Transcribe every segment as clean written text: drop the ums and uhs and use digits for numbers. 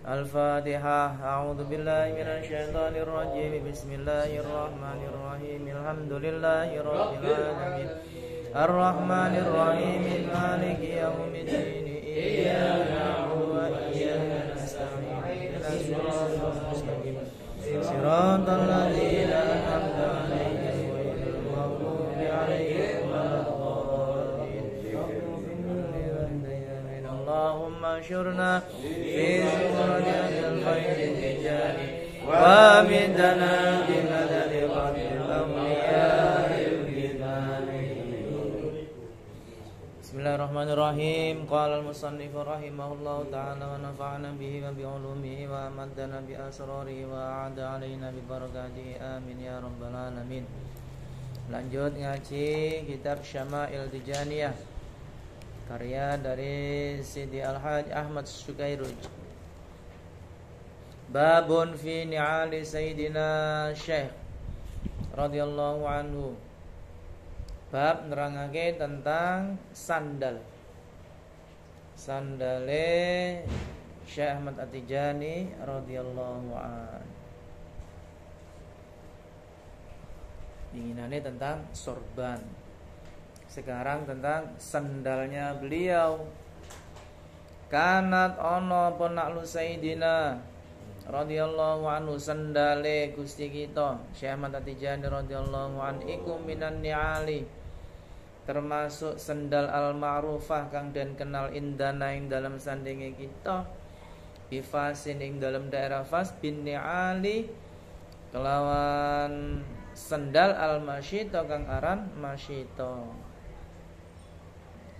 Al-Fatihah. A'udzu billahi minasyaitonir rajim. Bismillahirrahmanirrahim. Alhamdulillahirabbil alamin. Ar-Rahmanir Rahim. Maliki yaumiddin. Iyyaka na'budu wa iyyaka nasta'in. Ihdinas siratal mustaqim. Siratal ladzina an'amta 'alaihim ghairil maghdubi 'alaihim waladdallin. Allahumma anshurna fi zumratil khairin rijali wa midana bi madadi qatil awliya'il Bismillahirrahmanirrahim. Qala al-musannif rahimahullahu ta'ala wa nafa'ana bihi wa bi 'ulumihi wa amaddana bi asrarihi wa a'ada 'alaina bi barakatihi amin ya rabbal alamin. Lanjut ngaji kitab Syama'il Tijaniyah, karya dari Sidi Al-Hajj Ahmad Syukairuj. Babun fi ni'ali Sayyidina Syekh radhiyallahu anhu. Bab nerangake tentang sandale Syekh Ahmad At-Tijani radhiyallahu anhu. Inginannya tentang sorban. Sekarang tentang sandalnya beliau. Kanat ono ponaklu Sayyidina radhiyallahu anhu, sandale Gusti kita Syekh Ahmad At-Tijani radhiyallahu anhu iku minan ni'ali, termasuk sendal al-ma'rufah kang den kenal indana ing dalam sandinge kita, bifasin ing dalam daerah Fas, bin ni'ali kelawan sendal al-masyito kang aran masyito.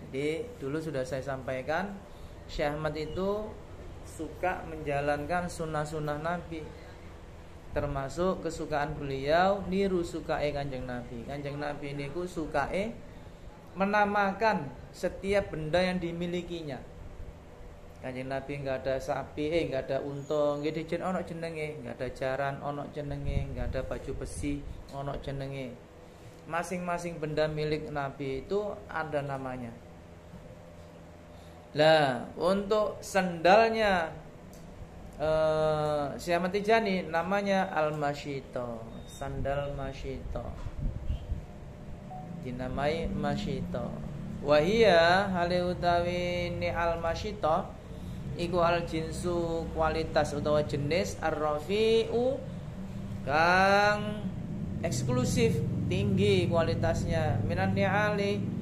Jadi dulu sudah saya sampaikan, Syekh Ahmad itu suka menjalankan sunnah-sunnah Nabi. Termasuk kesukaan beliau niru sukae Kanjeng Nabi. Kanjeng Nabi niku sukae menamakan setiap benda yang dimilikinya. Kanjeng Nabi enggak ada sapi, enggak ada unta, nggih dijen ana jenenge, enggak ada jaran ana jenenge, enggak ada baju besi ana jenenge. Masing-masing benda milik Nabi itu ada namanya. Lah, untuk sendalnya Syekh Ahmad Tijani namanya al-masyito, sandal masyito, dinamai masyito. Wahia hale utawi ni al-masyito iku al-jinsu, kualitas utawa jenis, ar-rafi'u kang eksklusif, tinggi kualitasnya, minan ni'ali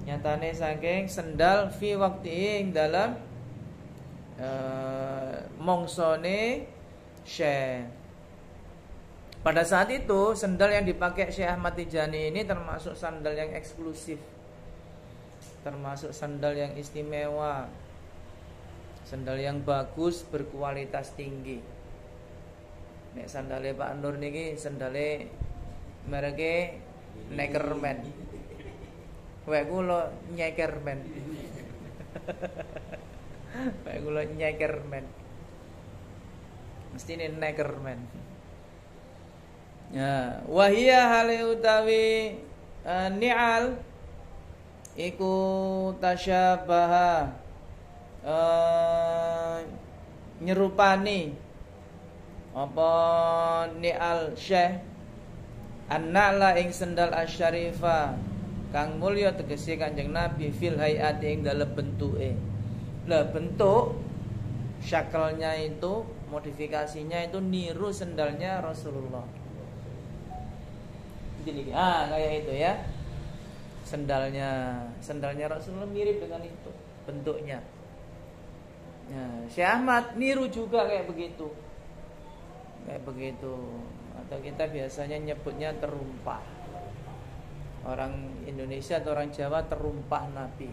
nyatane saking sendal, fi wakti ing dalam mongsone Syekh. Pada saat itu sendal yang dipakai Syekh Ahmad Tijani ini termasuk sandal yang eksklusif, termasuk sandal yang istimewa, sandal yang bagus, berkualitas tinggi. Nek sandale Pak Nur niki sandale mereke Neckerman. Wek kula Neckerman. Wek kula Neckerman. Mestine Neckerman. Ya, wahia hale utawi ni'al iku tasyabaha nyerupani apa ni'al Syekh an-na'la ing sendal asy-syarifah kang mulya tegese Kanjeng Nabi fil hayati ing dalem bentuke. Lah bentuk syakalnya itu, modifikasinya itu niru sendalnya Rasulullah. Jadi kayak itu ya. Sendalnya Rasulullah mirip dengan itu bentuknya. Ya, Syekh Ahmad niru juga kayak begitu. Kayak begitu. Atau kita biasanya nyebutnya terumpah. Orang Indonesia atau orang Jawa terumpah Nabi.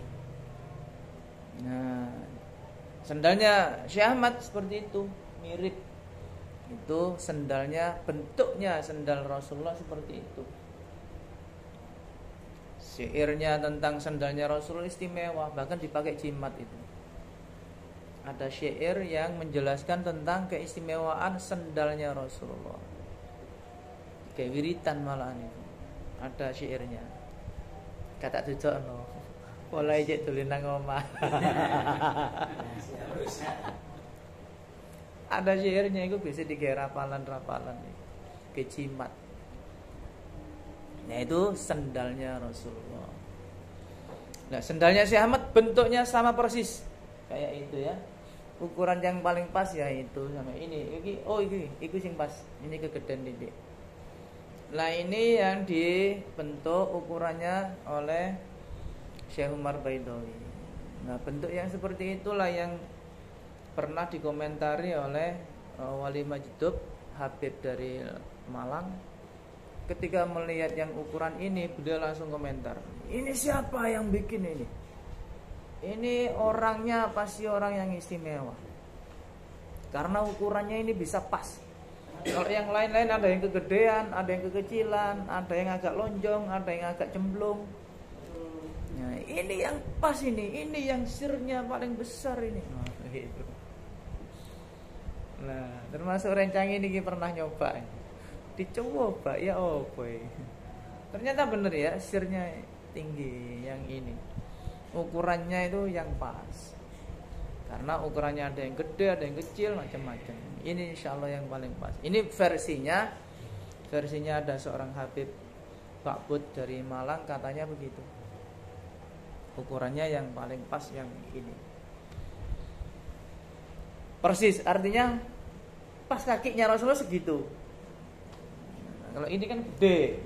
Nah, sendalnya Syekh Ahmad seperti itu, mirip. Itu sendalnya, bentuknya sendal Rasulullah seperti itu. Syairnya tentang sendalnya Rasulullah istimewa, bahkan dipakai jimat itu. Ada syair yang menjelaskan tentang keistimewaan sendalnya Rasulullah. Kayak wiritan malahan itu. Ada syairnya. Kata tujuan mulai cek tulis nang omah. Ada syairnya itu bisa digawe rapalan-rapalan kejimat. Nah itu sendalnya Rasulullah. Nah sendalnya Syekh Ahmad bentuknya sama persis kayak itu ya. Ukuran yang paling pas ya itu sama ini. Iki sing pas. Ini kegedean titik. Nah ini yang dibentuk ukurannya oleh Syekh Umar Baidawi. Nah bentuk yang seperti itulah yang pernah dikomentari oleh Wali Majdub Habib dari Malang. Ketika melihat yang ukuran ini, beliau langsung komentar, ini siapa yang bikin ini? Ini orangnya pasti orang yang istimewa. Karena ukurannya ini bisa pas. Kalau yang lain-lain ada yang kegedean, ada yang kekecilan, ada yang agak lonjong, ada yang agak cemplung. Nah, ini yang pas ini yang sirnya paling besar ini. Nah, termasuk rencang ini pernah nyoba. Dicoba ya ternyata bener ya, sirnya tinggi yang ini, ukurannya itu yang pas. Karena ukurannya ada yang gede, ada yang kecil, macam-macam. Ini insya Allah yang paling pas. Ini versinya ada seorang Habib Pak Bud dari Malang, katanya begitu. Ukurannya yang paling pas yang ini. Persis, artinya pas kakinya Rasulullah segitu. Kalau ini kan gede,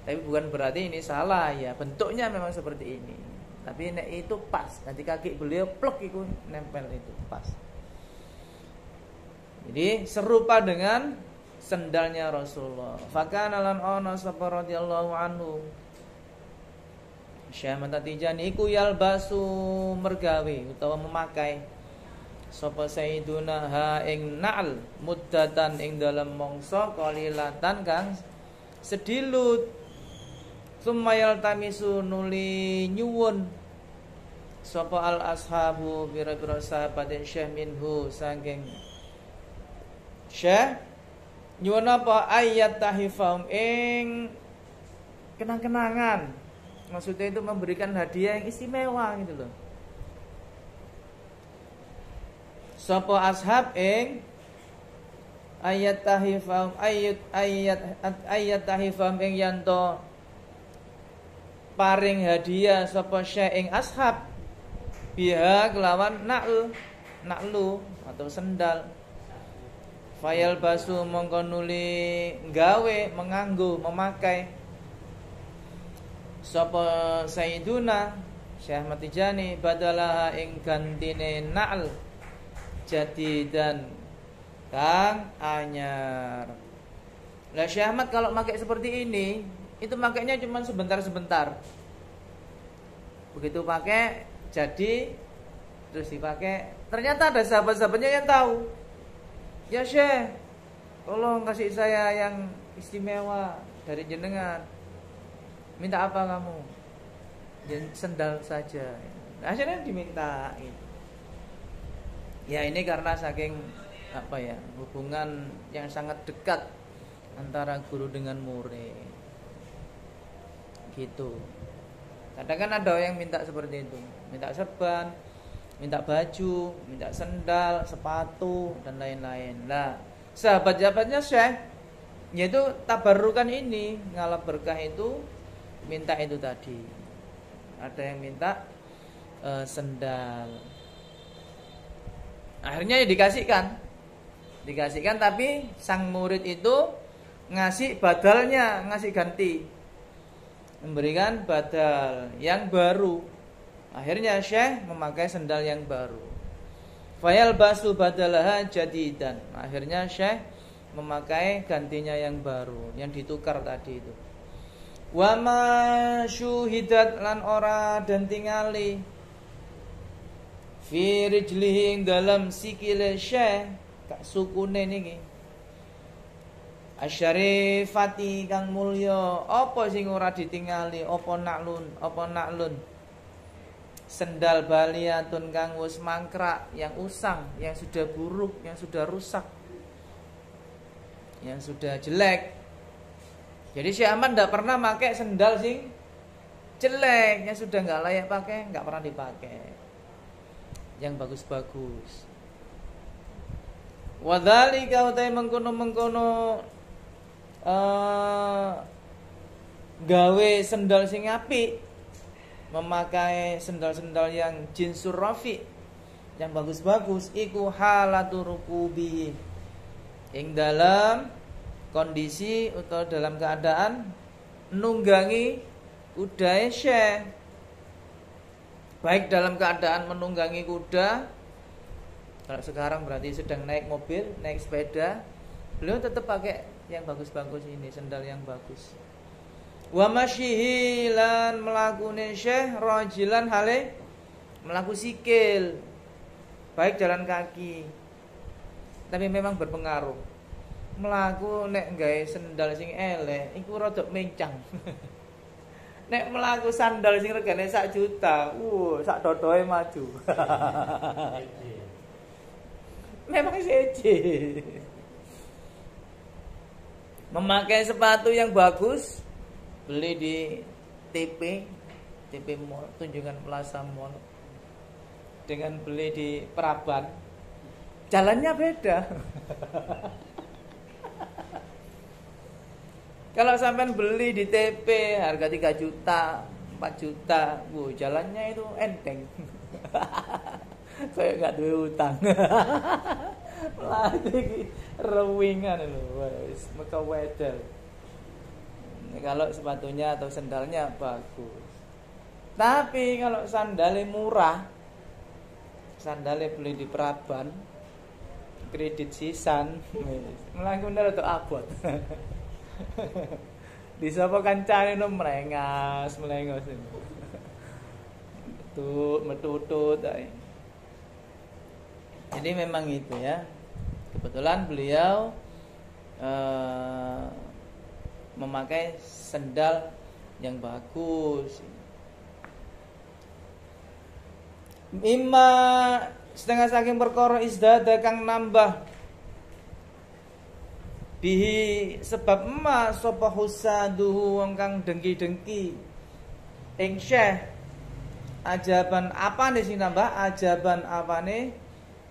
tapi bukan berarti ini salah ya. Bentuknya memang seperti ini, tapi itu pas. Nanti kaki beliau plek itu nempel itu pas. Jadi serupa dengan sendalnya Rasulullah. Fakana lan ana sapa radhiyallahu anhu Syekh Ahmad Tijani iku yalbasu mergawe utawa memakai sapa sayyiduna ha ing na'al muddatan ing dalam mangsa qalilatan kang sedilut. Sumayal tamisu nuli nyuwun sapa al ashabu bira-bira sahabat Syekh minhu saking Syekh nyuwun apa ayat tahifam ing kenang-kenangan. Maksudnya itu memberikan hadiah yang istimewa gitu loh. Sapa ashab ing ayat tahifam ayat tahifam ing yanto paring hadiah sapa syekh ing ashab biha kelawan na'lu atau sendal. Fayal basu mongko nuli gawe menganggo memakai sapa sayyiduna Syekh Ahmad Tijani badalah ing gantine na'l jadi dan kang anyar. Lah Syekh Ahmad kalau pakai seperti ini, itu makainya cuma sebentar-sebentar. Begitu pakai jadi terus dipakai. Ternyata ada sahabat-sahabatnya yang tahu. Ya Syekh, tolong kasih saya yang istimewa dari jenengan. Minta apa kamu? Sendal saja. Akhirnya diminta gitu. Ya ini karena saking hubungan yang sangat dekat antara guru dengan murid. Gitu. Kadang kan ada yang minta seperti itu, minta serban, minta baju, minta sendal, sepatu dan lain-lain. Nah, sahabat-sahabatnya Syekh yaitu tabarrukan ini, ngalap berkah itu minta itu tadi. Ada yang minta sendal. Akhirnya ya dikasihkan tapi sang murid itu ngasih badalnya, ngasih ganti, memberikan badal yang baru. Akhirnya Syekh memakai sendal yang baru. Fayal basu badalaha jadidan. Akhirnya Syekh memakai gantinya yang baru, yang ditukar tadi itu. Wa ma syuhidat lan ora dan tingali fi rijlihi dalam sikile Syekh kak sukune niki asyarifati kang mulya apa sing ora ditingali apa naklun sendal baliyatun kang wis mangkrak yang usang yang sudah buruk yang sudah rusak yang sudah jelek. Jadi Syekh Ahmad tidak pernah pakai sendal sing jelek yang sudah nggak layak pakai, nggak pernah dipakai. Yang bagus-bagus. Wadzalika utai mengkono-mengkono gawe sendal sing apik, memakai sendal-sendal yang jinsur rafi, yang bagus-bagus, iku halatu rukubi, ing dalam kondisi atau dalam keadaan nunggangi kuda syekh. Baik dalam keadaan menunggangi kuda, kalau sekarang berarti sedang naik mobil, naik sepeda, beliau tetap pakai yang bagus-bagus ini, sendal yang bagus. Wa masyihi lan melakune syekh rajilan hale melaku sikil, baik jalan kaki. Tapi memang berpengaruh. Melaku nek gawe sendal sing elek iku rada mencang. Nek melaku sandal sing regane 1 juta, sak dodoe maju. Memang seje. Memakai sepatu yang bagus, beli di TP Mall, Tunjungan Plaza Mall, dengan beli di Praban, jalannya beda. Kalau sampean beli di TP harga 3 juta, 4 juta, jalannya itu enteng. Kayak gak duwe utang. Lagi rewingan lho, wis meka wedel. Kalau sepatunya atau sandalnya bagus. Tapi kalau sandalnya murah, sandalnya beli di Praban, kredit sisan, mlaku ndar tok abot. Di sapa kancane no melengos. Metutut ae. Jadi memang itu ya. Kebetulan beliau memakai sendal yang bagus. Mimma setengah saking perkara izdada kang nambah bihi sebab emas sapa husaduhu wong kang dengki-dengki ing syekh ajaban apane sing nambah ajaban apane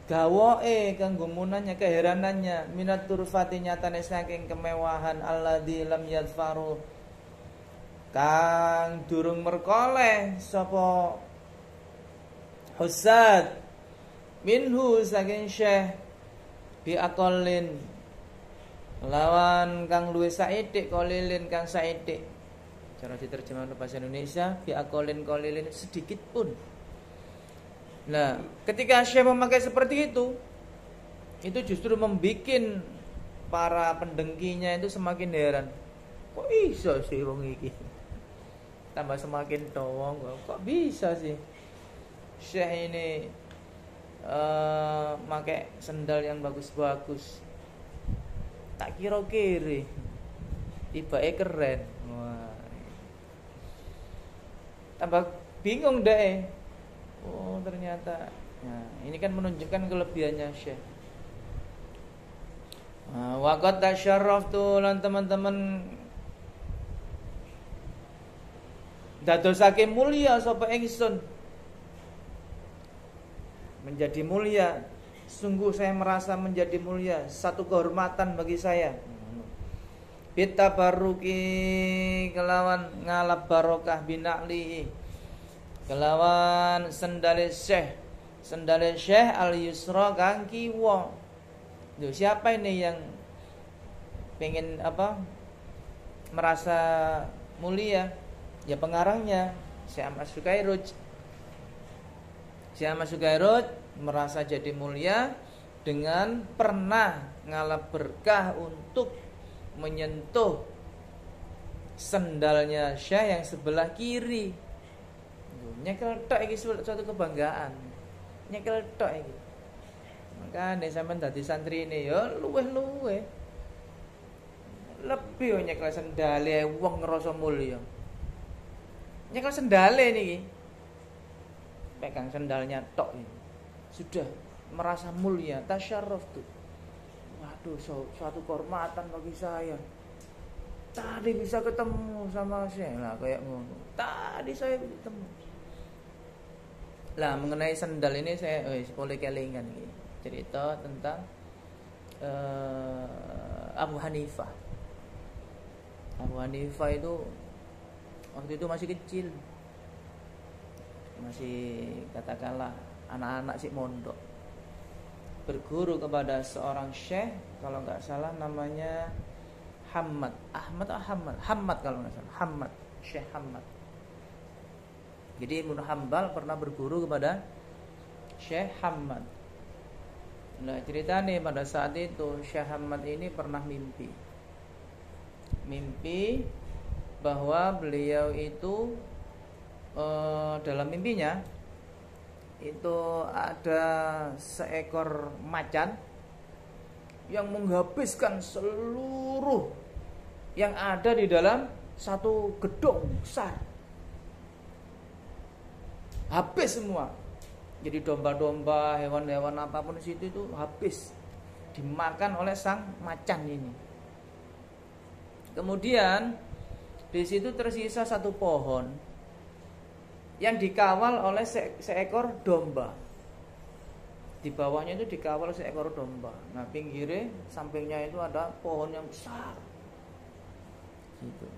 gawoe kanggo munanya keheranannya minat turfati nyatane saking kemewahan alladzi lam yadfaru kang durung merkoleh sapa husad minhu saking syekh bi aqallin lawan kang luwih saithik kolilin kang saithik. Cara diterjemahkan bahasa Indonesia bi aqallin kolilin sedikit pun. Nah, ketika Syekh memakai seperti itu justru membuat para pendengkinya itu semakin heran. Kok bisa sih wong iki? Tambah semakin tawang, kok bisa sih Syekh ini pakai sendal yang bagus-bagus. Tak kira kiri, tibake keren. Wah. Tambah bingung deh. Oh ternyata, nah, ini kan menunjukkan kelebihannya Syekh. Waqad tasyarraftu lan teman-teman dadosake mulia sapa ingsun. Menjadi mulia. Sungguh saya merasa menjadi mulia, satu kehormatan bagi saya. Bitabarruki kelawan ngalap barokah binakli, kelawan sendale Syekh al yusra kang kiwa. Siapa ini yang pengen merasa mulia? Ya pengarangnya Syekh Ahmad Sukairoj. Syekh Ahmad Sukairoj merasa jadi mulia dengan pernah ngalap berkah untuk menyentuh sendalnya Syekh yang sebelah kiri. Nyekel tok iki suatu kebanggaan. Nyekel tok iki. Makane sampean dadi santri ini ya luweh-luweh. Lebih nyekel sendale wong ngerasa mulya. Nyekel sendale niki. Pegang sendalnya tok ini. Sudah merasa mulia, tasyarruf tuh. Waduh, suatu kehormatan bagi saya. Tadi bisa ketemu sama Syekh lah kayak ngono. Tadi saya ketemu. Lah mengenai sendal ini saya boleh kelingan ini. Cerita tentang Abu Hanifah. Abu Hanifah itu waktu itu masih kecil, masih katakanlah anak-anak si mondok, berguru kepada seorang syekh, kalau nggak salah namanya Ahmad kalau nggak salah, Syekh Ahmad. Jadi Ibnu Hambal pernah berguru kepada Syekh Ahmad. Nah ceritanya pada saat itu Syekh Ahmad ini pernah mimpi bahwa beliau itu dalam mimpinya itu ada seekor macan yang menghabiskan seluruh yang ada di dalam satu gedung besar. Habis semua. Jadi domba-domba, hewan-hewan apapun di situ itu habis dimakan oleh sang macan ini. Kemudian di situ tersisa satu pohon yang dikawal oleh seekor domba. Di bawahnya itu dikawal seekor domba. Nah, pinggirnya, sampingnya itu ada pohon yang besar. Gitu.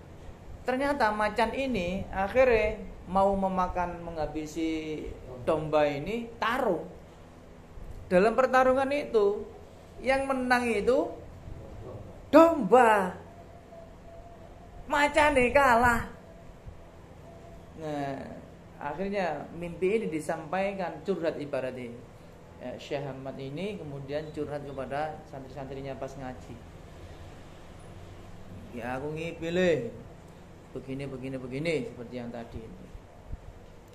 Ternyata macan ini akhirnya mau menghabisi domba ini, tarung. Dalam pertarungan itu yang menang itu domba. Macan kalah. Nah, akhirnya mimpi ini disampaikan, curhat ibaratnya. Syekh Ahmad ini kemudian curhat kepada santri-santrinya pas ngaji. Ya aku ngipile begini seperti yang tadi.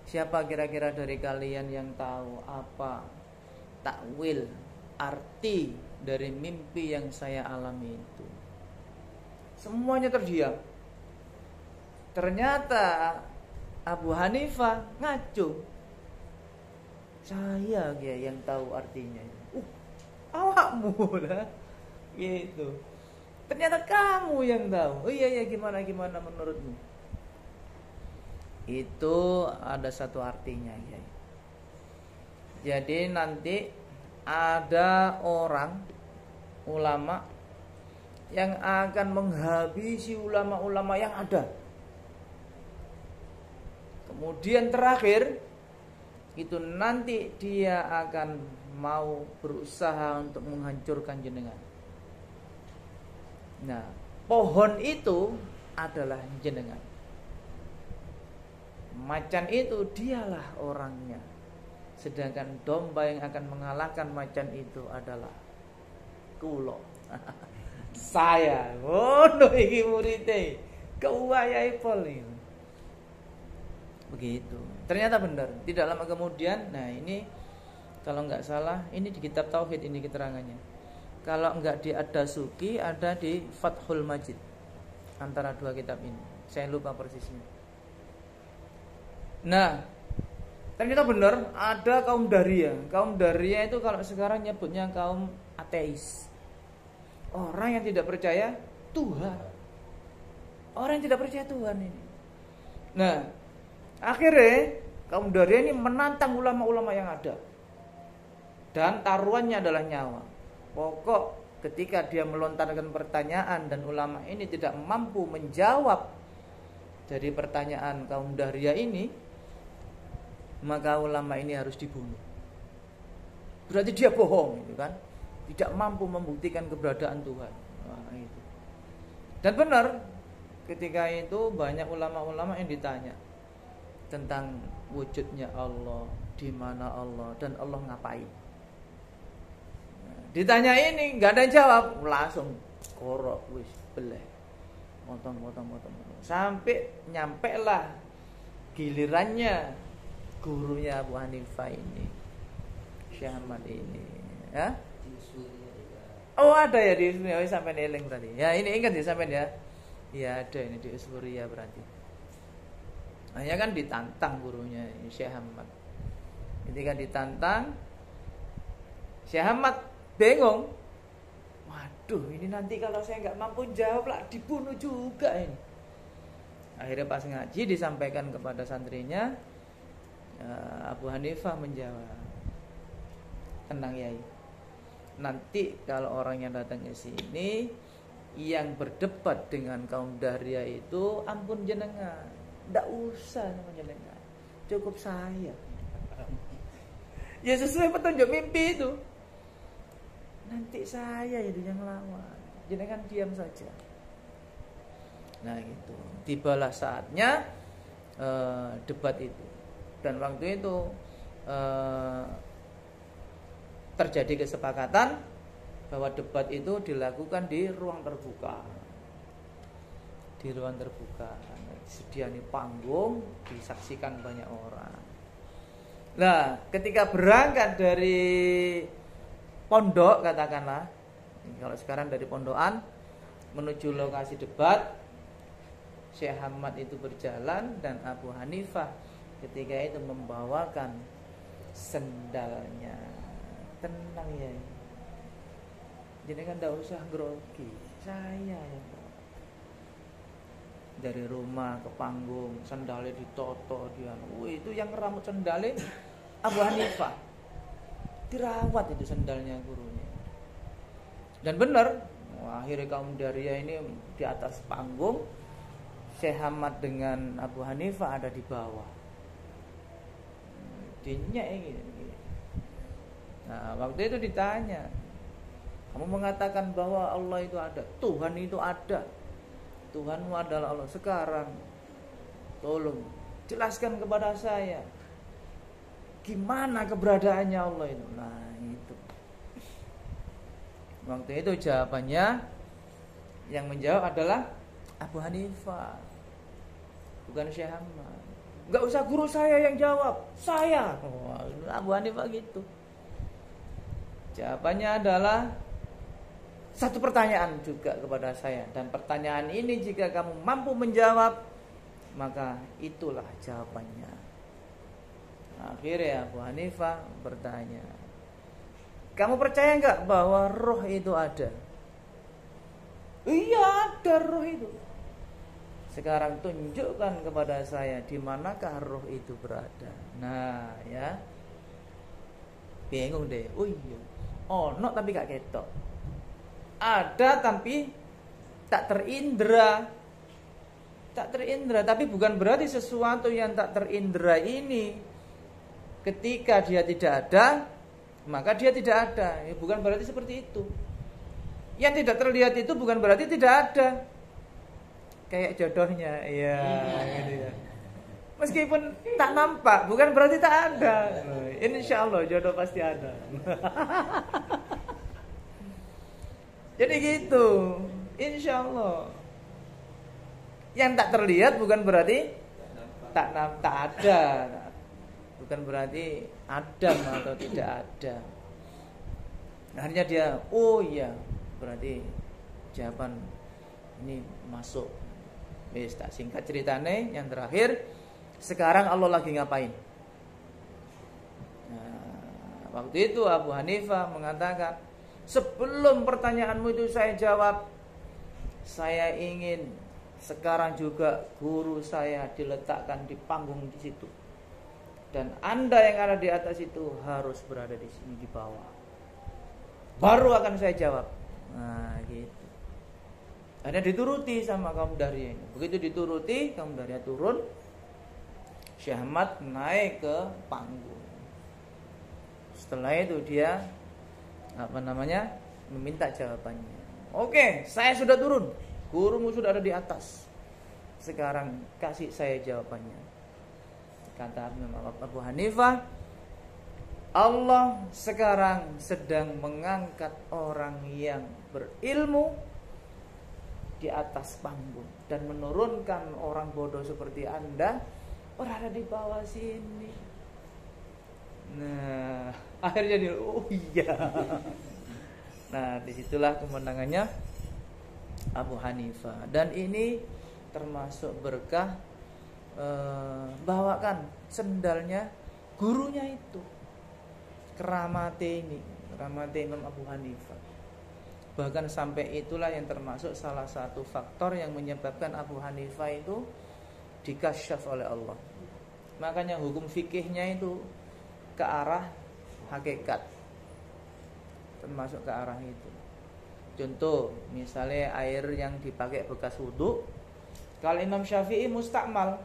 Siapa kira-kira dari kalian yang tahu apa takwil arti dari mimpi yang saya alami itu? Semuanya terdiam. Ternyata Abu Hanifah ngaco. Saya yang tahu artinya. Awakmu lah. Gitu. Ternyata kamu yang tahu. Oh iya gimana menurutmu? Itu ada satu artinya ya. Jadi nanti ada orang ulama yang akan menghabisi ulama-ulama yang ada. Kemudian terakhir itu nanti dia akan mau berusaha untuk menghancurkan jenengan. Nah, pohon itu adalah jenengan. Macan itu dialah orangnya. Sedangkan domba yang akan mengalahkan macan itu adalah kulo. Saya. Ngono iki murite. Keuwayai pol ini. Begitu. Ternyata benar. Tidak lama kemudian, nah ini kalau nggak salah, ini di kitab Tauhid ini keterangannya. Kalau nggak di Ad-Dasuki, ada di Fathul Majid. Antara dua kitab ini. Saya lupa persisnya. Nah, ternyata benar ada kaum Daria. Kaum Daria itu kalau sekarang nyebutnya kaum ateis. Orang yang tidak percaya Tuhan. Orang yang tidak percaya Tuhan ini. Nah, akhirnya kaum Daria ini menantang ulama-ulama yang ada. Dan taruhannya adalah nyawa. Pokok ketika dia melontarkan pertanyaan dan ulama ini tidak mampu menjawab dari pertanyaan kaum Daria ini, maka ulama ini harus dibunuh. Berarti dia bohong, gitu kan? Tidak mampu membuktikan keberadaan Tuhan. Nah, itu. Dan benar, ketika itu banyak ulama-ulama yang ditanya tentang wujudnya Allah, di mana Allah, dan Allah ngapain. Nah, ditanya ini nggak ada yang jawab, langsung korok, wis beleh, motong. Sampai nyampe lah gilirannya gurunya Abu Hanifah ini, Syekh Ahmad ini, ya. Oh ada ya di Suria, sampai eling berarti. Ya ini ingat ya sampai ya. Iya ada ini di Suria berarti. Hanya kan ditantang gurunya Syekh Ahmad. Ketika ditantang, Syekh Ahmad bingung. Waduh, ini nanti kalau saya nggak mampu jawab lah dibunuh juga ini. Akhirnya pas ngaji disampaikan kepada santrinya, Abu Hanifah menjawab, tenang Yai, nanti kalau orang yang datang ke sini yang berdebat dengan kaum Dahriyah itu ampun jenengan, ndak usah sama jenengan, cukup saya. Ya sesuai petunjuk mimpi itu. Nanti saya itu yang lawan, jenengan diam saja. Nah gitu. Tibalah saatnya debat itu. Dan waktu itu terjadi kesepakatan bahwa debat itu dilakukan di ruang terbuka. Di ruang terbuka, disediani panggung, disaksikan banyak orang. Nah, ketika berangkat dari pondok katakanlah, kalau sekarang dari pondokan menuju lokasi debat, Syekh Ahmad itu berjalan dan Abu Hanifah ketika itu membawakan sendalnya. Tenang ya, jadi kan tidak usah grogi, saya yang bawa. Dari rumah ke panggung, sendalnya ditoto dia. Itu yang rambut sendalnya Abu Hanifah, dirawat itu sendalnya gurunya. Dan benar, akhirnya kaum Dahriyah ini di atas panggung, Syekh Ahmad dengan Abu Hanifah ada di bawah. Dinya ini. Nah, waktu itu ditanya, kamu mengatakan bahwa Allah itu ada, Tuhan itu ada, Tuhanmu adalah Allah. Sekarang tolong jelaskan kepada saya, gimana keberadaannya Allah itu. Nah itu, waktu itu jawabannya, yang menjawab adalah Abu Hanifah, bukan Syekh Ahmad. Enggak usah guru saya yang jawab, saya. Abu Hanifah gitu. Jawabannya adalah satu pertanyaan juga kepada saya, dan pertanyaan ini jika kamu mampu menjawab, maka itulah jawabannya. Akhirnya Abu Hanifah bertanya, kamu percaya enggak bahwa roh itu ada? Iya, ada roh itu. Sekarang tunjukkan kepada saya di manakah roh itu berada. Nah ya, bingung deh. Oh iya, ono tapi gak ketok. Ada tapi tak terindra. Tak terindra, tapi bukan berarti sesuatu yang tak terindra ini ketika dia tidak ada, maka dia tidak ada. Bukan berarti seperti itu. Yang tidak terlihat itu bukan berarti tidak ada. Kayak jodohnya, iya, gitu ya. Meskipun tak nampak, bukan berarti tak ada. Insya Allah jodoh pasti ada. Jadi gitu, insya Allah. Yang tak terlihat bukan berarti tak ada, bukan berarti ada atau tidak ada. Akhirnya dia, oh iya, berarti jawaban ini masuk. Wis tak singkat ceritane, yang terakhir, sekarang Allah lagi ngapain? Nah, waktu itu Abu Hanifah mengatakan, sebelum pertanyaanmu itu saya jawab, saya ingin sekarang juga guru saya diletakkan di panggung di situ, dan Anda yang ada di atas itu harus berada di sini di bawah. Baru akan saya jawab. Nah, gitu. Akhirnya dituruti sama kaum Dahriyah ini. Begitu dituruti, kaum Dahriyah turun, Syekh Ahmad naik ke panggung. Setelah itu dia meminta jawabannya. Oke, saya sudah turun. Gurumu sudah ada di atas. Sekarang kasih saya jawabannya. Kata Abu Hanifah, Allah sekarang sedang mengangkat orang yang berilmu di atas panggung dan menurunkan orang bodoh seperti Anda berada di bawah sini. Nah, akhirnya dia, oh iya. Nah, disitulah kemenangannya Abu Hanifah. Dan ini termasuk berkah bawakan sendalnya gurunya itu. Keramate Imam Abu Hanifah. Bahkan sampai itulah yang termasuk salah satu faktor yang menyebabkan Abu Hanifah itu dikasyaf oleh Allah. Makanya hukum fikihnya itu ke arah hakikat. termasuk ke arah itu. Contoh, misalnya air yang dipakai bekas wudhu, kalau Imam Syafi'i mustakmal,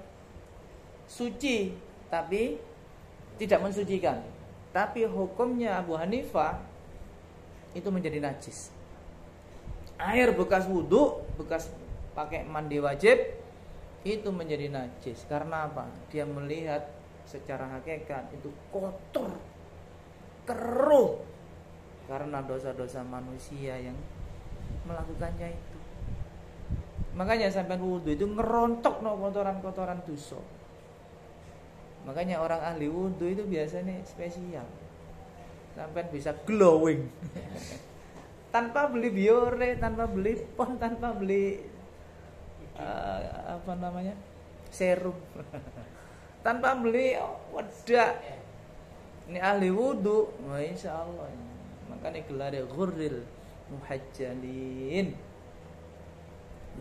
suci tapi tidak mensucikan. Tapi hukumnya Abu Hanifah itu menjadi najis. Air bekas wudhu, bekas pakai mandi wajib, itu menjadi najis. Karena apa? Dia melihat secara hakikat itu kotor, keruh, karena dosa-dosa manusia yang melakukannya itu. Makanya sampai wudhu itu ngerontok no kotoran-kotoran dosa. Makanya orang ahli wudhu itu biasanya spesial, sampai bisa glowing. Tanpa beli biore, tanpa beli pon, tanpa beli serum, tanpa beli wadah. Ini ahli wudhu, insya Allah. Makanya gelar ghurril muhajjalin.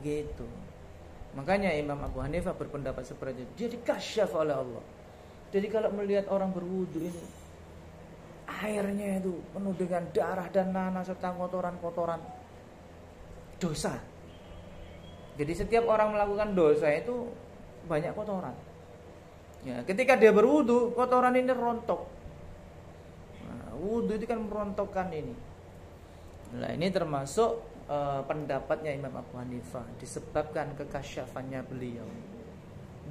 Begitu. Makanya Imam Abu Hanifah berpendapat seperti itu. Dia dikasyaf oleh Allah. Jadi kalau melihat orang berwudu ini, airnya itu penuh dengan darah dan nanah serta kotoran-kotoran dosa. Jadi setiap orang melakukan dosa itu banyak kotoran. Ya, ketika dia berwudu, kotoran ini rontok. Nah, wudu itu kan merontokkan ini. Nah, ini termasuk pendapatnya Imam Abu Hanifah, disebabkan kekasyafannya beliau.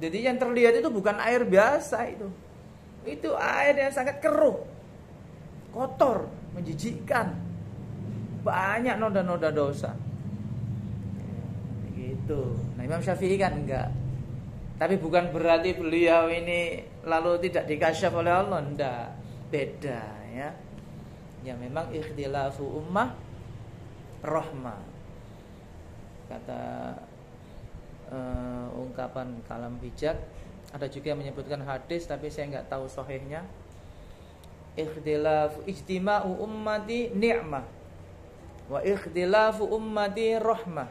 Jadi yang terlihat itu bukan air biasa itu air yang sangat keruh, kotor, menjijikkan, banyak noda-noda dosa. Gitu. Nah, Imam Syafi'i kan enggak. Tapi bukan berarti beliau ini lalu tidak dikasyaf oleh Allah, enggak. Beda ya. Ya memang ikhtilafu ummah rahmah. Kata ungkapan kalam bijak, ada juga yang menyebutkan hadis tapi saya enggak tahu sahihnya. Ikhtilafu ijtima'u ummati ni'mah wa ikhtilafu ummati rahmah.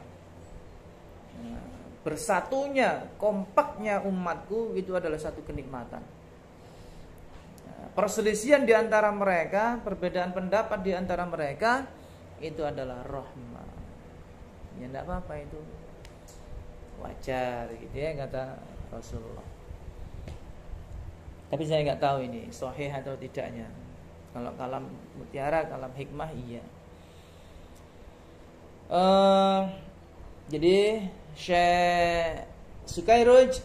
Bersatunya, kompaknya umatku itu adalah satu kenikmatan. Perselisihan di antara mereka, perbedaan pendapat di antara mereka itu adalah rahmah. Ya enggak apa-apa, itu wajar gitu ya kata Rasulullah. Tapi saya enggak tahu ini sahih atau tidaknya. Kalau kalam mutiara, kalam hikmah iya. Jadi Syekh Sukairuj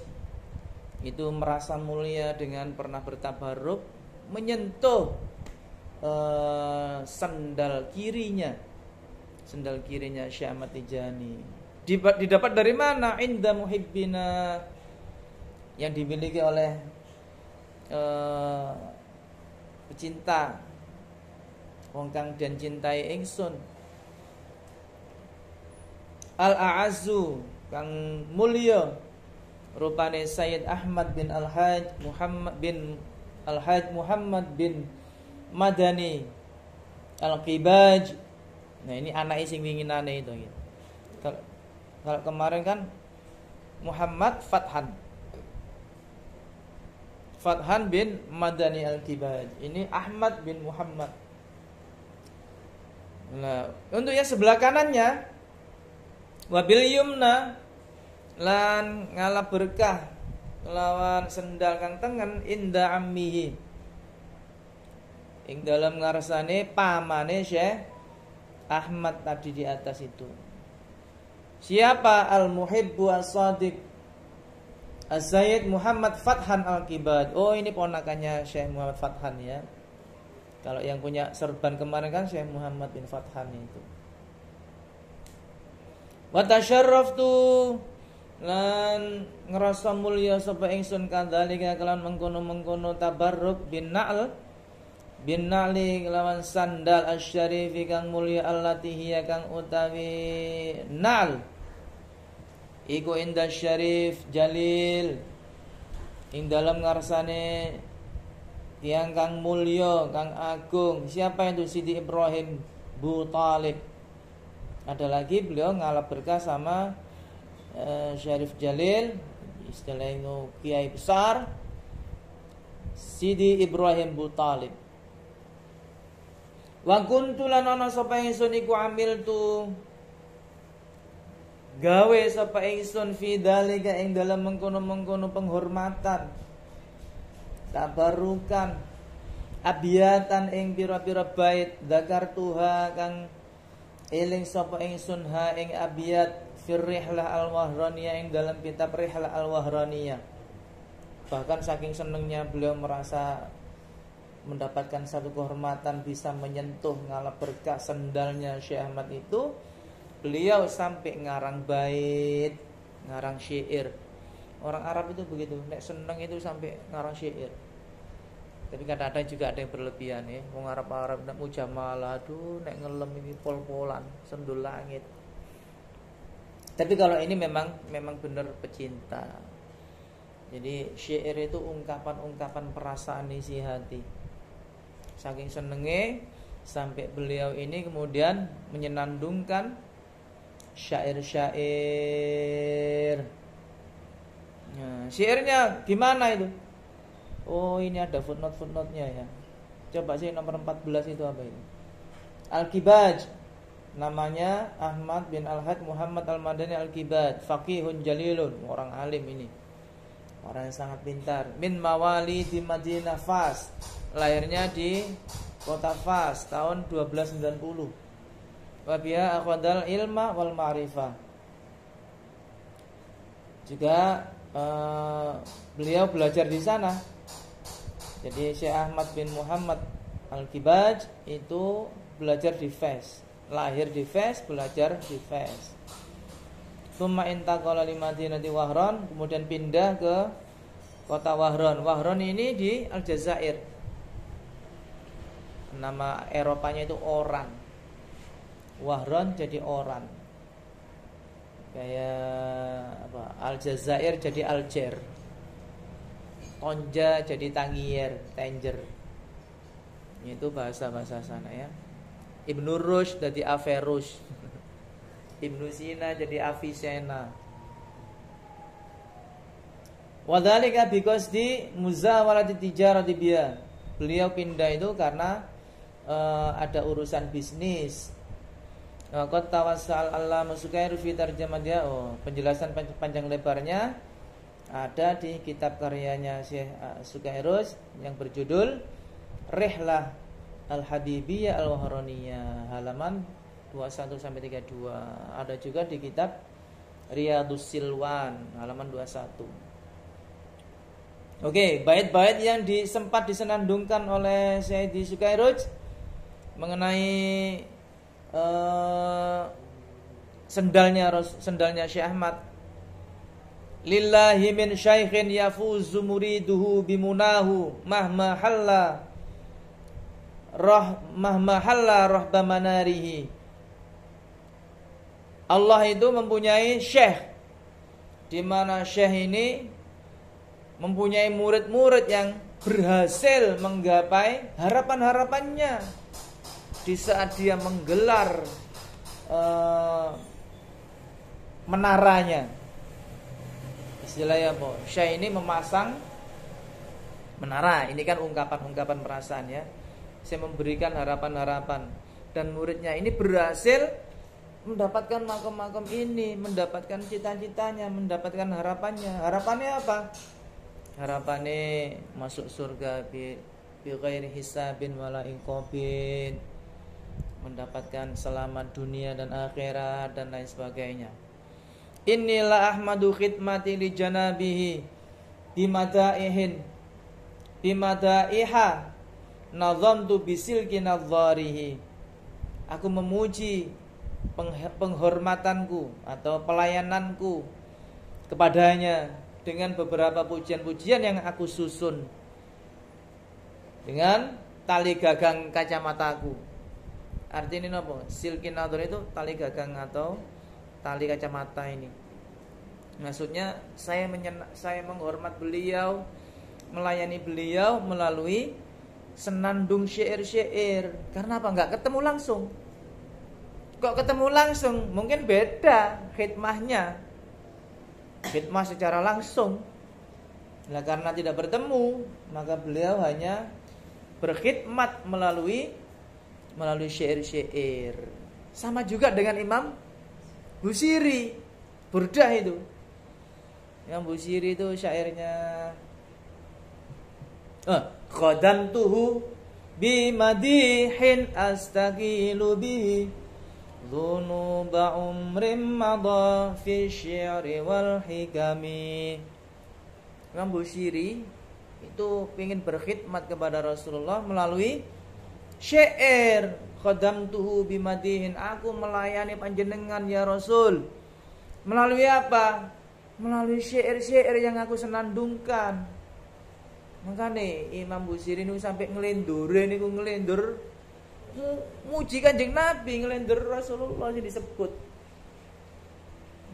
itu merasa mulia dengan pernah bertabarruk menyentuh sandal kirinya Syekh Ahmad Tijani. Didapat dari mana? Inda muhibbina, yang dimiliki oleh pecinta wong kang den cintai ingsun. Al-A'azzu kang mulya rupane Sayyid Ahmad bin Al-Hajj Muhammad bin Madani Al-Qibaj. Nah, ini anak sing winginane itu gitu. Kalau kemarin kan Muhammad Fathan bin Madani Al-Qibaj. Ini Ahmad bin Muhammad. Nah, untuk yang sebelah kanannya wabil yumna lan ngalap berkah lawan sendal kang tengen inda ammihi, ing dalam ngarsane pamane Syekh Ahmad tadi di atas itu. Siapa? Al-Muhibbu As-Sadiq Az-Zaid Muhammad Fathan Al-Qibad. Oh, ini ponakannya Syekh Muhammad Fathan ya. Kalau yang punya serban kemarin kan Syekh Muhammad bin Fathan itu. Wa tasyarraftu lan ngrasa mulya sapa ingsun kadzalika kelan mengkono-mengkono tabarruk bin na'li lawan sandal asy-syarifi kang mulya allati hiya kang utawi na'l iku inda syarif jalil ing dalam ngarsane tiyang kang mulya kang agung. Siapa itu? Sidi Ibrahim Bu Talib. Ada lagi beliau ngalap berkah sama Syarif Jalil, istilahnya kiai besar, Sidi Ibrahim Bu Talib. Wa kuntu lan ana sapa ingsun iku amiltu gawe sapa ingsun fi dalika ing dalem mengkono-mengkono penghormatan tabarukan abiyatan ing pira-pira bait zakartuha kang eling sapa ingsun ha ing abiyat fir rihlah al-wahraniyah ing dalam kitab rihlah al-wahraniyah. Bahkan saking senengnya beliau merasa mendapatkan satu kehormatan bisa menyentuh ngalap berkah sendalnya Syekh Ahmad itu, beliau sampai ngarang bait, ngarang syair. Orang Arab itu begitu, nek seneng itu sampai ngarang syair. Tapi kadang-kadang juga ada yang berlebihan ya. Wong Arab-Arab nek mujamal, aduh nek ngelem ini pol-polan, sendul langit. Tapi kalau ini memang benar pecinta. Jadi syair itu ungkapan-ungkapan perasaan isi hati. Saking senenge sampai beliau ini kemudian menyenandungkan syair-syair. Nah, syairnya gimana itu? Oh, ini ada footnote-footnote-nya ya. Coba sih nomor 14 itu apa itu? Al-Kibaj. Namanya Ahmad bin Al-Had Muhammad Al-Madani Al-Kibaj, faqihun jalilun, orang alim ini. Orang yang sangat pintar. Min mawali di Madinah Fas. Lahirnya di kota Fas tahun 1290. Wa biha akhadal ilma wal ma'rifah. Juga beliau belajar di sana. Jadi Syekh Ahmad bin Muhammad Al-Kibaj itu belajar di Fes. Lahir di Fes, belajar di Fes. Tsumma intaqala li Madinati Wahran, kemudian pindah ke kota Wahran. Wahran ini di Aljazair. Nama Eropanya itu Oran. Wahran jadi Oran. Kayak apa? Aljazair jadi Alger. Tonja jadi Tangier, Tanger. Itu bahasa-bahasa sana ya. Ibnu Rushd jadi Averus. Ibnu Sina jadi Avicenna. Wadhalika because di muzawalati tijarati biya. Beliau pindah itu karena ada urusan bisnis. Qad tawassal Allama Sukair fi tarjamatnya. Penjelasan panjang lebarnya ada di kitab karyanya Syekh Sukairus yang berjudul Rihlah Al-Habibiyah Al-Wahraniyah, halaman 21 sampai 32. Ada juga di kitab Riyadhus Silwan halaman 21. Oke, bait-bait yang sempat disenandungkan oleh Syekh Sukairus mengenai sendalnya Syekh Ahmad. Lillahi min syaikhin yafuzu muriduhu bimunahu mahma halla rahba manarihi. Allah itu mempunyai syekh, di mana syekh ini mempunyai murid-murid yang berhasil menggapai harapan-harapannya di saat dia menggelar menaranya. Istilahnya apa? Syekh ini memasang menara. Ini kan ungkapan-ungkapan perasaan ya. Saya memberikan harapan-harapan, dan muridnya ini berhasil mendapatkan makom-makom ini, mendapatkan cita-citanya, mendapatkan harapannya. Harapannya apa? Harapannya masuk surga bi ghairi hisabin wala iqabin, mendapatkan selamat dunia dan akhirat dan lain sebagainya. Inilah Ahmadu khidmati li janabihi bimadaiha nazamtu bisilki nadharihi. Aku memuji penghormatanku atau pelayananku kepadanya dengan beberapa pujian-pujian yang aku susun dengan tali gagang kacamataku. Artinya apa? Silki nadhar itu tali gagang atau tali kacamata ini. Maksudnya saya menghormat beliau, melayani beliau melalui senandung syair-syair. Karena apa? Enggak ketemu langsung. Kok ketemu langsung? Mungkin beda khidmahnya. Khidmah secara langsung. Nah, karena tidak bertemu, maka beliau hanya berkhidmat melalui melalui syair-syair. Sama juga dengan Imam Busiri, Burdah itu. Imam Busiri itu syairnya Qadamtuhu bimadihin astaqilu bihi dhunuba umrim madha fi syi'ri wal hikami. Imam Busiri itu ingin berkhidmat kepada Rasulullah melalui syair. Qadamtuhu bimadihin, aku melayani panjenengan ya Rasul. Melalui apa? Melalui syair-syair yang aku senandungkan. Makanya Imam Busiri ini sampai ngelendur muji Kanjeng Nabi, ngelendur Rasulullah yang disebut.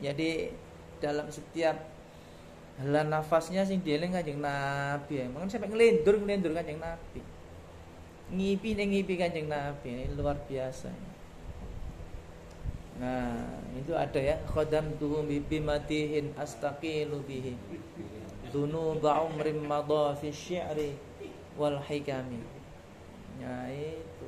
Jadi dalam setiap helaan nafasnya sing dieling Kanjeng Nabi. Makanya sampai ngelendur Kanjeng Nabi. Ngipi Kanjeng Nabi, ini luar biasa. Nah, itu ada ya, qadamtuhu bimatihin astaqilu bihi dhunuba umrim madha fi syi'ri wal hikami. Ya itu.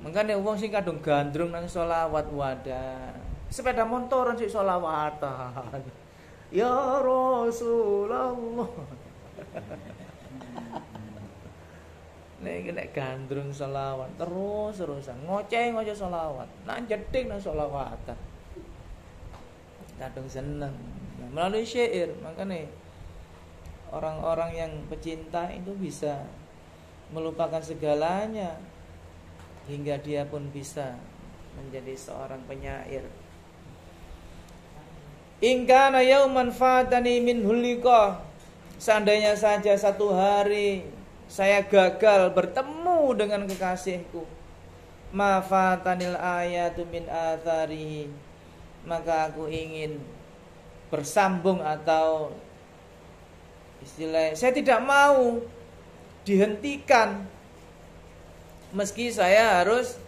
Makanya wong sing kadung gandrung nang selawat wadah. Sepeda motoran sik selawatan. Ya Rasulullah. Nek gandrung selawat terus-terusan ngoceh selawat. Nang jeding nang selawatan. Kadung seneng. Nah, melalui syair, makanya orang-orang yang pecinta itu bisa melupakan segalanya hingga dia pun bisa menjadi seorang penyair. In kana yauman fatani min hulika, seandainya saja satu hari saya gagal bertemu dengan kekasihku, ma fatanil ayatu min atharihi, maka aku ingin bersambung atau istilahnya saya tidak mau dihentikan meski saya harus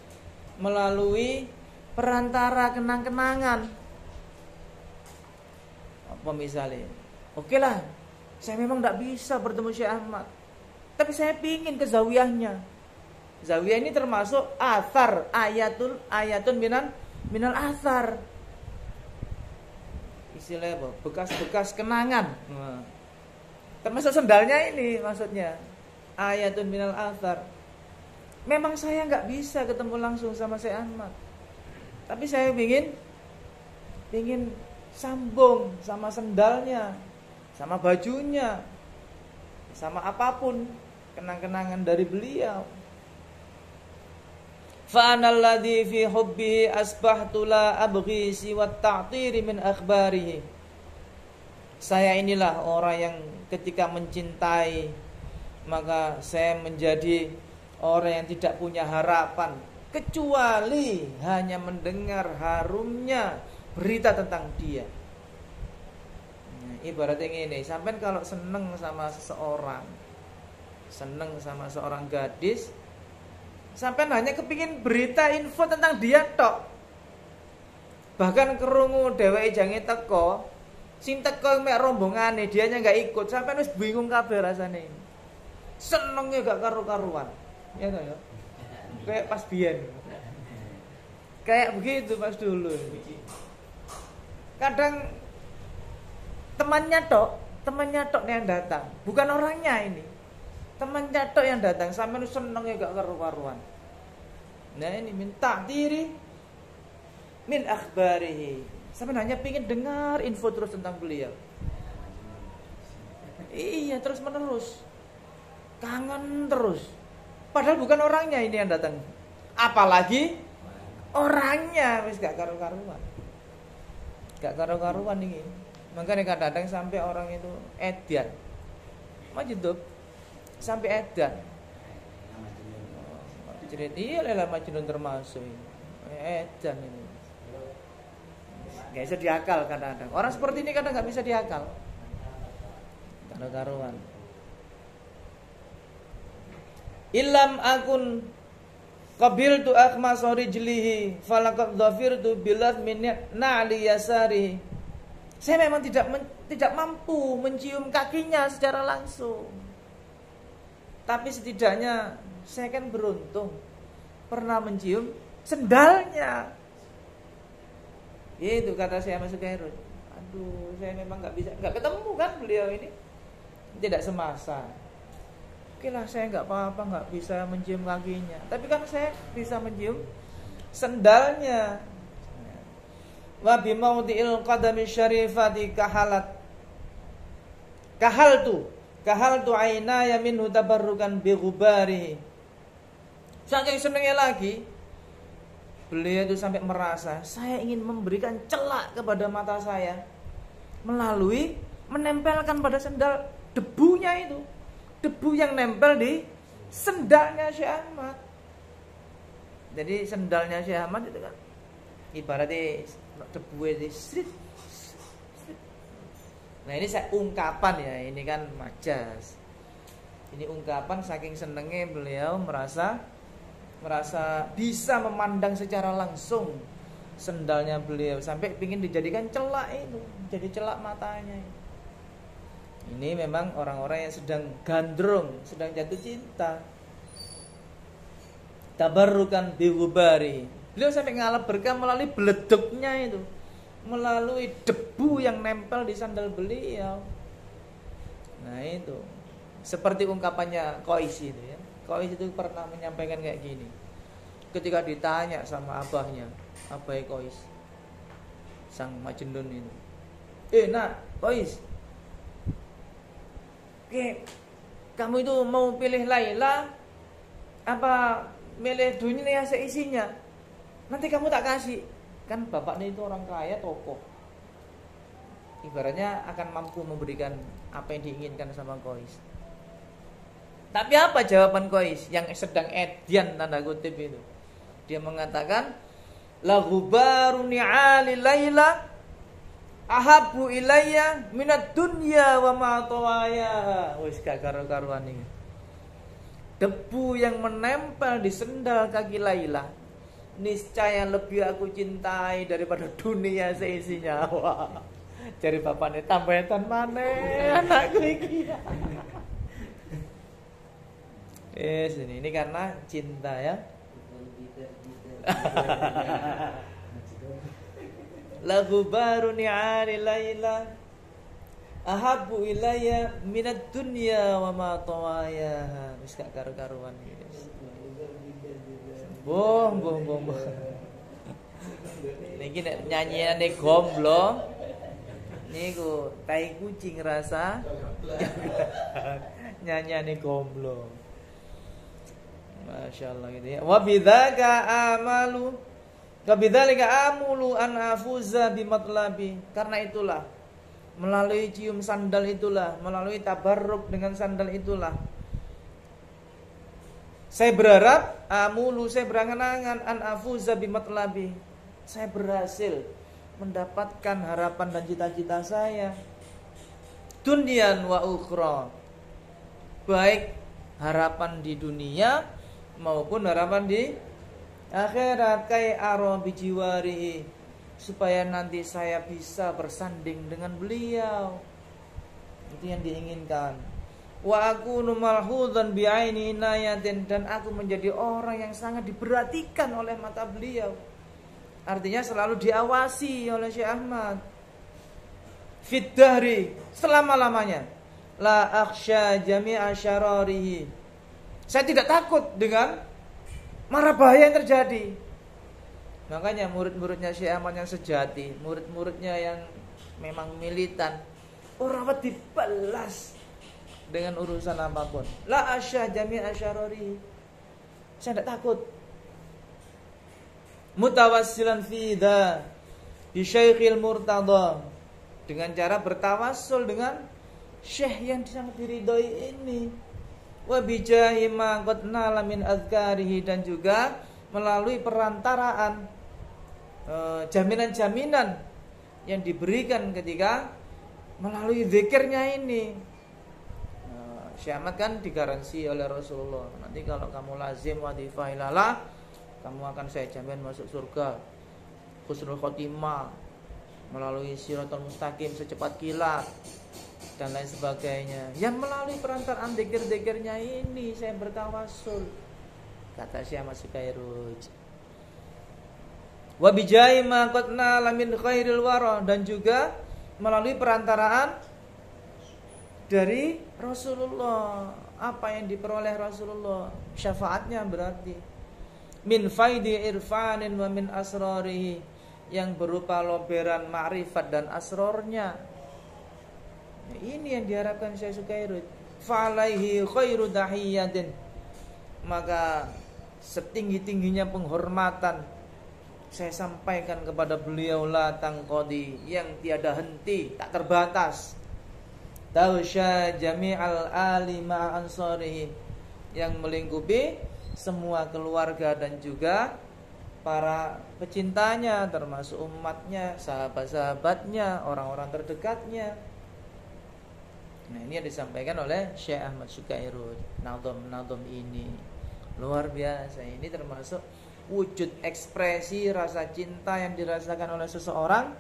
melalui perantara kenang-kenangan. Apa misalnya? Oke lah, saya memang tidak bisa bertemu Syekh Ahmad, tapi saya pingin ke zawiyahnya. Zawiyah ini termasuk athar, ayatun minal athar. Istilahnya apa? Bekas-bekas kenangan. Nah, termasuk sendalnya ini maksudnya. Ayatun minal athar. Memang saya nggak bisa ketemu langsung sama Syekh Ahmad, tapi saya ingin sambung sama sendalnya, sama bajunya, sama apapun kenang-kenangan dari beliau. Fa analladzi fi hubbi asbahtu la abghi siwa ta'tiri min akhbarihi. Saya inilah orang yang ketika mencintai, maka saya menjadi orang yang tidak punya harapan kecuali hanya mendengar harumnya berita tentang dia. Nah, ibaratnya ini, sampai kalau seneng sama seseorang, seneng sama seorang gadis, sampai hanya kepingin berita info tentang dia tok. Bahkan kerungu dheweke jange teko, sing teko mek rombongane dianya enggak ikut, sampai wis bingung kabeh rasane. Senenge gak karu-karuan. Ya toh ya. Kayak pas biyen. Kayak begitu pas dulu. Kadang temannya tok yang datang, bukan orangnya ini. Temannya tok yang datang, sampai senenge gak karu-karuan. Nah ini minta diri min akhbarihi. Sampai hanya pingin dengar info terus tentang beliau. Iya, terus menerus. Kangen terus. Padahal bukan orangnya ini yang datang. Apalagi orangnya wis gak karu-karuan. Gak karu-karuan ini. Makanya kadang-kadang sampai orang itu edan. Majnun sampai edan. Cerita iya Laila Majnun termasuk ini. Edan ini. Gak bisa diakal kadang-kadang. Orang seperti ini kadang gak bisa diakal. Karu-karuan. Ilam akun qabiltu akhmasa rijlihi falaqad dhafirtu bilad min na'li yasari. Saya memang tidak mampu mencium kakinya secara langsung, tapi setidaknya saya kan beruntung pernah mencium sendalnya. Itu kata saya Mas Sukairun. Aduh, saya memang nggak ketemu kan beliau ini, tidak semasa. Oke lah, saya nggak apa-apa, nggak bisa mencium kakinya, tapi kan saya bisa mencium sendalnya. Wa bi mawdi'il qadami syarifati kahaltu aynaya minhu tabarrukan bi ghubari. Saking senengnya lagi, beliau itu sampai merasa saya ingin memberikan celak kepada mata saya melalui menempelkan pada sendal debunya itu. Debu yang nempel di sendalnya Syekh Ahmad. Jadi sendalnya Syekh Ahmad itu kan ibaratnya debu di street. Nah ini saya ungkapan ya, ini kan majas. Ini ungkapan saking senengnya beliau merasa bisa memandang secara langsung sendalnya beliau sampai ingin dijadikan celak itu, jadi celak matanya. Ini memang orang-orang yang sedang gandrung, sedang jatuh cinta. Tabarrukan bighubari. Beliau sampai ngalap berkah melalui beleduknya itu, melalui debu yang nempel di sandal beliau. Nah itu seperti ungkapannya Qais itu ya. Qais itu pernah menyampaikan kayak gini. Ketika ditanya sama abahnya, Abai Qais, sang Majnun itu, nak Qais, kamu itu mau pilih Laila apa milih dunia seisinya? Nanti kamu tak kasih. Kan bapaknya itu orang kaya, tokoh, ibaratnya akan mampu memberikan apa yang diinginkan sama Qais. Tapi apa jawaban Qais yang sedang edian tanda kutip itu? Dia mengatakan, la ghubaru ni'ali Laila ahabbu ilayya minad dunya wa ma tawaya. Wis gak karo-karuan iki. Debu yang menempel di sendal kaki Laila niscaya lebih aku cintai daripada dunia seisinya. Wah. Jari bapaknya tambahan maneh anakku iki. Ini karena cinta ya. Lagu baru ni'ari Laila ahabbu ilayya minad dunya wa ma tawaya. Wis gak karu-karuan iki. Boh. Niki nek nyanyiane gomblo niku tai kucing rasa. Nyanyiane gomblo. Masyaallah gitu ya. Wa bidzalika amulu an afuza bimatlabi. Karena itulah, melalui cium sandal itulah, melalui tabarruk dengan sandal itulah, saya berharap, saya berangan-angan an afuza bimatlabi. Saya berhasil mendapatkan harapan dan cita-cita saya. Dunyan wa ukhra. Baik harapan di dunia maupun harapan di akhirat, kai aro bijiwarihi, supaya nanti saya bisa bersanding dengan beliau. Itu yang diinginkan. Wa akunu malhudhan bi'aini inayatin, dan aku menjadi orang yang sangat diperhatikan oleh mata beliau. Artinya selalu diawasi oleh Syekh Ahmad. Fid dahri, selama-lamanya. La akhsha jami'a syararihi. Saya tidak takut dengan mara bahaya yang terjadi. Makanya murid-muridnya Syekh Ahmad yang sejati, murid-muridnya yang memang militan, orang wedi balas dengan urusan apapun. La akhsha jami'a syararihi. Saya tidak takut. Mutawassilan fi dha bi Syekhil Murtada, dengan cara bertawassul dengan syekh yang sangat diridhoi ini. Wa bijahi ma qad nala min azkarihi, dan juga melalui perantaraan jaminan-jaminan yang diberikan ketika melalui zikirnya ini. Syekh Ahmad kan digaransi oleh Rasulullah, nanti kalau kamu lazim wadifah ilalah, kamu akan saya jamin masuk surga, husnul khotimah, melalui siratal mustaqim secepat kilat, dan lain sebagainya. Yang melalui perantaraan zikir-zikirnya ini saya bertawassul kata Syekh Ahmad Sukairij. Wa bijai ma qadna lamin khairil wara, dan juga melalui perantaraan dari Rasulullah. Apa yang diperoleh Rasulullah? Syafaatnya berarti min faidi irfanin wa min asrarihi, yang berupa loberan ma'rifat dan asrornya. Nah, ini yang diharapkan Syekh Sukairij. Fa'alaihi khairu dahiyatin, maka setinggi-tingginya penghormatan saya sampaikan kepada beliau, la tangqadi, yang tiada henti, tak terbatas. Tausya jami'al ali ma'a ansarihi, yang melingkupi semua keluarga dan juga para pecintanya, termasuk umatnya, sahabat-sahabatnya, orang-orang terdekatnya. Nah, ini yang disampaikan oleh Syekh Ahmad Sukairij. Nazam ini luar biasa. Ini termasuk wujud ekspresi rasa cinta yang dirasakan oleh seseorang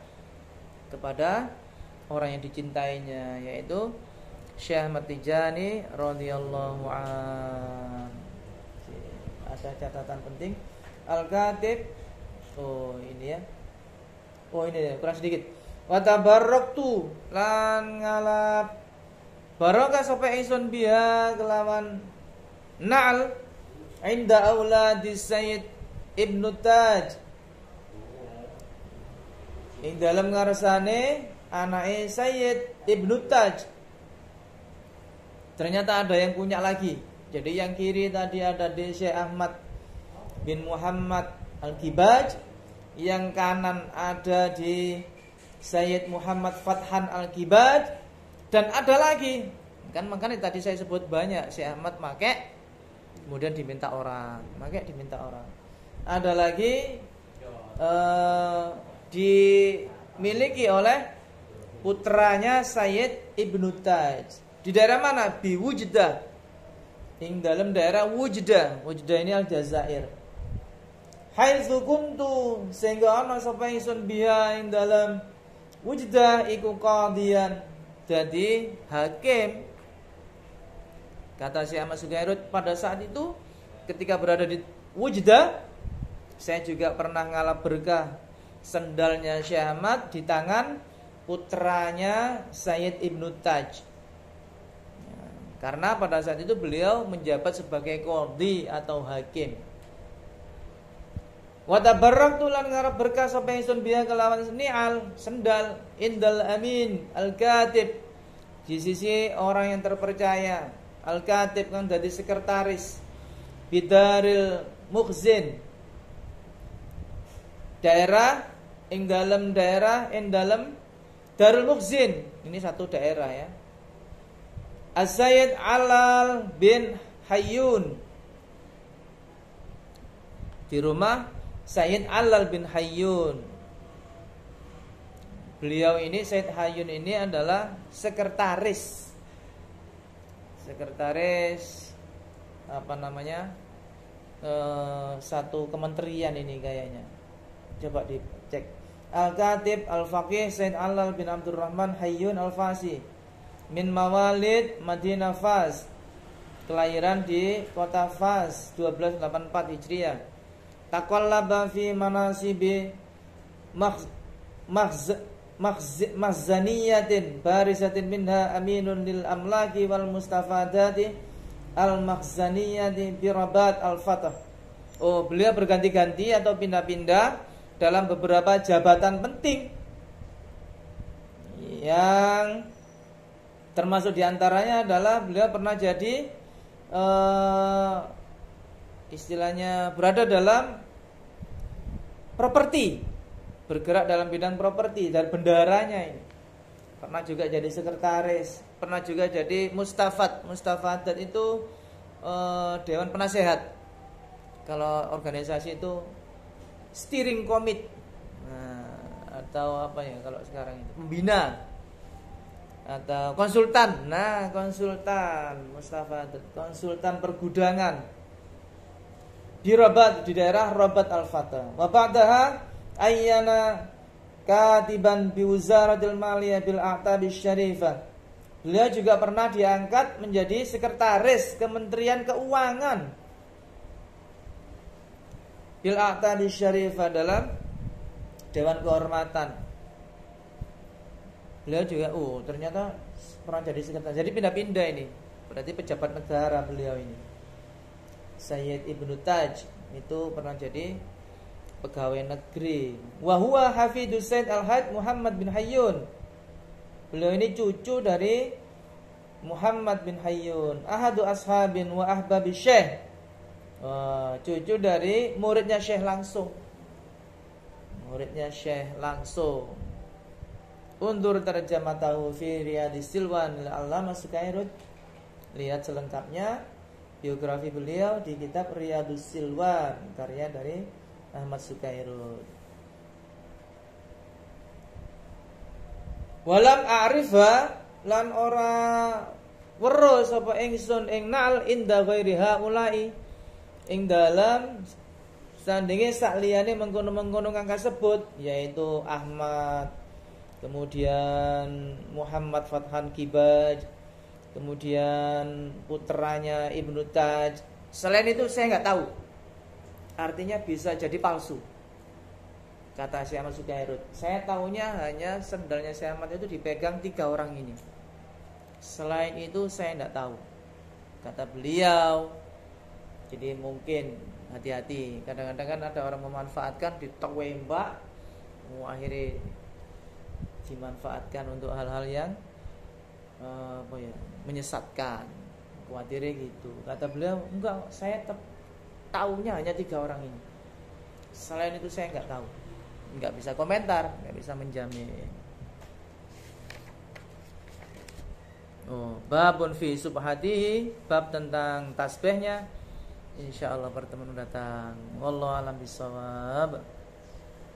kepada orang yang dicintainya, yaitu Syekh Ahmad Tijani radhiyallahu an. Ada catatan penting. Al-Khatib. Oh, ini ya. Oh, ini ya, kurang sedikit. Wa tabarraktu lan ngalap barokah sapa ingsun biha kelawan na'al inda auladi Sayyid Ibnu Taj, ing dalam ngarsane anake Sayyid Ibnu Taj. Ternyata ada yang punya lagi. Jadi yang kiri tadi ada di Syekh Ahmad bin Muhammad Al-Kibaj, yang kanan ada di Sayyid Muhammad Fathan Al-Kibaj, dan ada lagi. Kan makanya tadi saya sebut banyak. Syekh Ahmad make, kemudian diminta orang, make diminta orang. Ada lagi dimiliki oleh putranya Sayyid Ibnu Taj. Di daerah mana? Bi Wujdah. Ing dalam daerah Wujdah. Wujdah ini Aljazair. Haitsu kuntu, sehingga ana sapa ingsun biha ing dalam Wujdah iku qadiyan, jadi hakim. Kata Syekh Ahmad Sukairij, pada saat itu ketika berada di Wujdah, saya juga pernah ngalap berkah sendalnya Syekh Ahmad di tangan putranya Sayyid Ibnu Taj. Karena pada saat itu beliau menjabat sebagai qadhi atau hakim. Wa tabarraktu lan ngarep berkah sapa ingsun biha kelawan ni'al sendal indal amin al-katib, di sisi orang yang terpercaya. Al-katib kan jadi sekretaris bidaril mukhzin, daerah ing dalam Darul Mukhzin. Ini satu daerah ya. As-Sayyid Alal bin Hayyun, di rumah Sayyid Alal bin Hayyun. Beliau ini, Sayyid Hayyun ini adalah sekretaris apa namanya, satu kementerian ini kayaknya. Coba dicek. Al-Khatib Al-Faqih Sayyid Alal bin Abdurrahman Hayyun Al-Fasi, min mawalid Madinah Fas, kelahiran di kota Fas 1284 Hijriah. Taqallaba fi manasibi mahzaniyatin barisatin minha aminun lil amlaki wal mustafadati al mahzaniyati bi Rabat al-Fatah. Oh, beliau berganti-ganti atau pindah-pindah dalam beberapa jabatan penting, yang termasuk diantaranya adalah beliau pernah jadi istilahnya berada dalam properti, bergerak dalam bidang properti, dan bendaranya ini. Pernah juga jadi sekretaris, pernah juga jadi mustafadat itu dewan penasehat. Kalau organisasi itu steering committee, atau apa ya kalau sekarang itu pembina, atau konsultan. Nah, konsultan mustafadat, konsultan pergudangan di Rabat, di daerah Rabat Al-Fatah. Wa ba'daha ayyana katiban bi wuzaratil maliyah bil a'tab syarifah. Beliau juga pernah diangkat menjadi sekretaris Kementerian Keuangan Bil a'tadi syarifah, dalam dewan kehormatan. Beliau juga ternyata pernah jadi sekretaris. Jadi pindah-pindah ini. Berarti pejabat negara beliau ini. Sayyid Ibnu Taj itu pernah jadi pegawai negeri. Wa huwa hafidus Said Al-Hajj Muhammad bin Hayyun. Beliau ini cucu dari Muhammad bin Hayyun, ahadu ashabin wa ahbabi syekh. Cucu dari muridnya syekh langsung. Muridnya syekh langsung. Undur tarjamatahu fi Riyadhis Silwan al-Allamah Sukairut. Lihat selengkapnya biografi beliau di kitab Riyadhus Silwan, karya dari Ahmad Sukairut. Walam a'rifa, lan ora weruh sapa ingsun ing nal inda ghairi haula'i, ing dalam sandinge sakliyane mengkono-mengkono kang kasebut, yaitu Ahmad, kemudian Muhammad Fathan Kibaj, kemudian putranya Ibnu Taj. Selain itu saya nggak tahu. Artinya bisa jadi palsu, kata Syekh Ahmad Sukairut. Saya tahunya hanya sendalnya Syekh Ahmad itu dipegang 3 orang ini. Selain itu saya nggak tahu, kata beliau. Jadi mungkin hati-hati. Kadang-kadang kan ada orang memanfaatkan ditewembak, akhirnya dimanfaatkan untuk hal-hal yang menyesatkan. Khawatirnya gitu. Kata beliau, enggak, saya tahunya hanya 3 orang ini. Selain itu saya nggak tahu. Nggak bisa komentar, nggak bisa menjamin. Babun fi subhatihi, bab tentang tasbihnya. Insyaallah pertemuan datang. Wallahu a'lam bishawab.